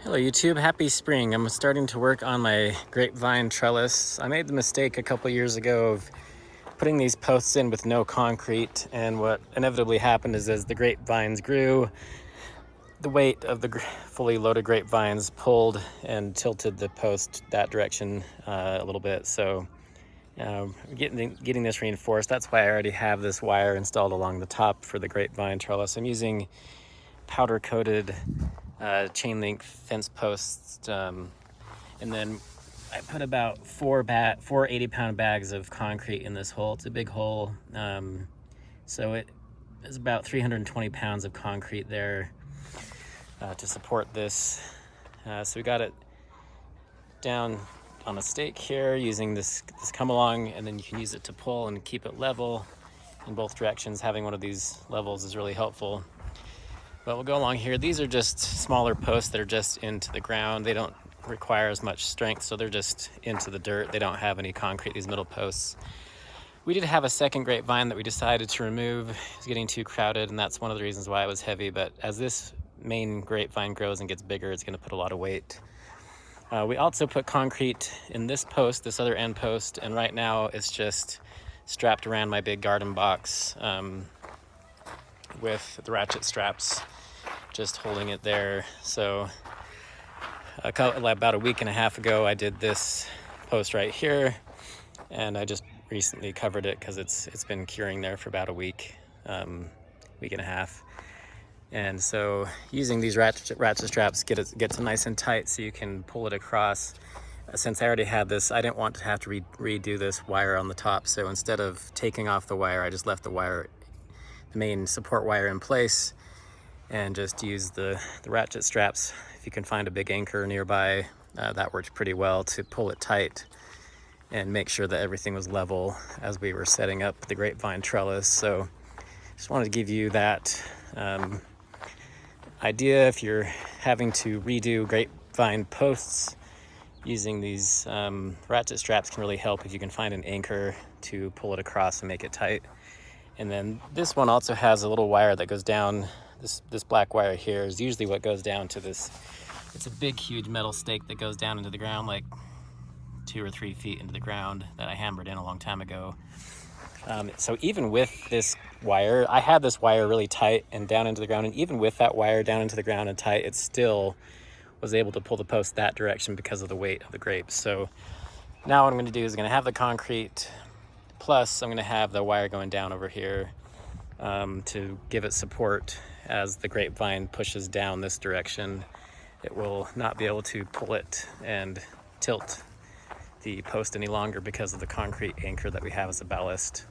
Hello YouTube, happy spring. I'm starting to work on my grapevine trellis. I made the mistake a couple years ago of putting these posts in with no concrete, and what inevitably happened is as the grapevines grew, the weight of the fully loaded grapevines pulled and tilted the post that direction a little bit. So getting this reinforced, that's why I already have this wire installed along the top for the grapevine trellis. I'm using powder coated chain link fence posts, and then I put about four 80-pound bags of concrete in this hole. It's a big hole, so it is about 320 pounds of concrete there to support this. So we got it down on a stake here using this come along, and then you can use it to pull and keep it level in both directions. Having one of these levels is really helpful. But we'll go along here. These are just smaller posts that are just into the ground. They don't require as much strength, so they're just into the dirt. They don't have any concrete, these middle posts. We did have a second grapevine that we decided to remove. It was getting too crowded, and that's one of the reasons why it was heavy. But as this main grapevine grows and gets bigger, it's gonna put a lot of weight. We also put concrete in this post, this other end post, and right now it's just strapped around my big garden box with the ratchet straps just holding it there. So about a week and a half ago I did this post right here, and I just recently covered it because it's been curing there for about a week and a half. And so using these ratchet straps gets it nice and tight so you can pull it across. Since I already had this, I didn't want to have to redo this wire on the top, so instead of taking off the wire, I just left the main support wire in place and just use the ratchet straps. If you can find a big anchor nearby, that worked pretty well to pull it tight and make sure that everything was level as we were setting up the grapevine trellis. So just wanted to give you that idea. If you're having to redo grapevine posts, using these ratchet straps can really help if you can find an anchor to pull it across and make it tight. And then this one also has a little wire that goes down. This black wire here is usually what goes down to this. It's a big, huge metal stake that goes down into the ground, like 2 or 3 feet into the ground, that I hammered in a long time ago. So even with this wire, I had this wire really tight and down into the ground, and even with that wire down into the ground and tight, it still was able to pull the post that direction because of the weight of the grapes. So now what I'm going to do is I'm going to have the concrete, plus I'm going to have the wire going down over here to give it support as the grapevine pushes down this direction. It will not be able to pull it and tilt the post any longer because of the concrete anchor that we have as a ballast.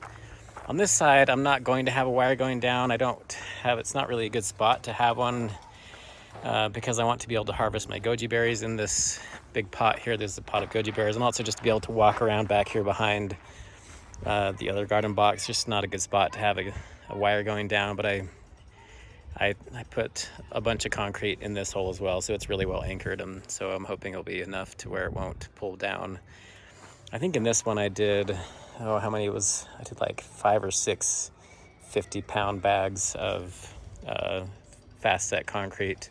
On this side, I'm not going to have a wire going down. It's not really a good spot to have one because I want to be able to harvest my goji berries in this big pot here. There's a pot of goji berries, and also just to be able to walk around back here behind the other garden box. Just not a good spot to have a wire going down, but I put a bunch of concrete in this hole as well, so it's really well anchored, and so I'm hoping it'll be enough to where it won't pull down. I think in this one I did, how many it was? I did like 5 or 6 50-pound bags of fast set concrete.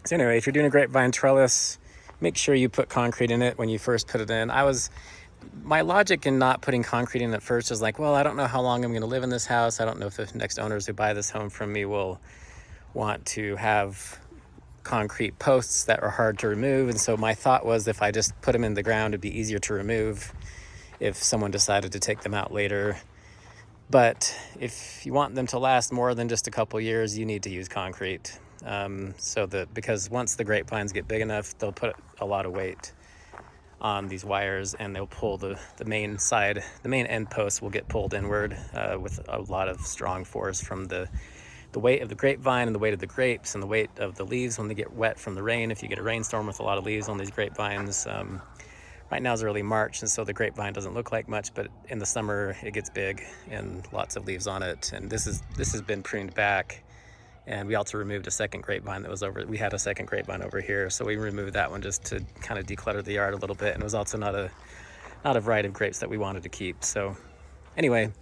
So anyway, if you're doing a grapevine trellis, make sure you put concrete in it when you first put it in. My logic in not putting concrete in at first is like, well, I don't know how long I'm going to live in this house. I don't know if the next owners who buy this home from me will want to have concrete posts that are hard to remove. And so my thought was if I just put them in the ground, it'd be easier to remove if someone decided to take them out later. But if you want them to last more than just a couple years, you need to use concrete. Because once the grapevines get big enough, they'll put a lot of weight on these wires, and they'll pull the main end post will get pulled inward with a lot of strong force from the weight of the grapevine and the weight of the grapes and the weight of the leaves when they get wet from the rain. If you get a rainstorm with a lot of leaves on these grapevines, right now is early March, and so the grapevine doesn't look like much, but in the summer it gets big and lots of leaves on it. And this has been pruned back. And we also removed a second grapevine that was we had a second grapevine over here, so we removed that one just to kind of declutter the yard a little bit. And it was also not a variety of grapes that we wanted to keep. So anyway,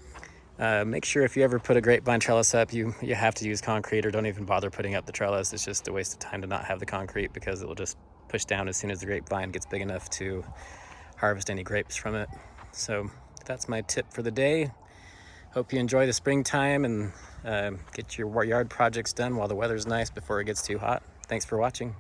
Make sure if you ever put a grapevine trellis up, you have to use concrete, or don't even bother putting up the trellis. It's just a waste of time to not have the concrete, because it will just push down as soon as the grapevine gets big enough to harvest any grapes from it. So that's my tip for the day. Hope you enjoy the springtime and get your yard projects done while the weather's nice before it gets too hot. Thanks for watching.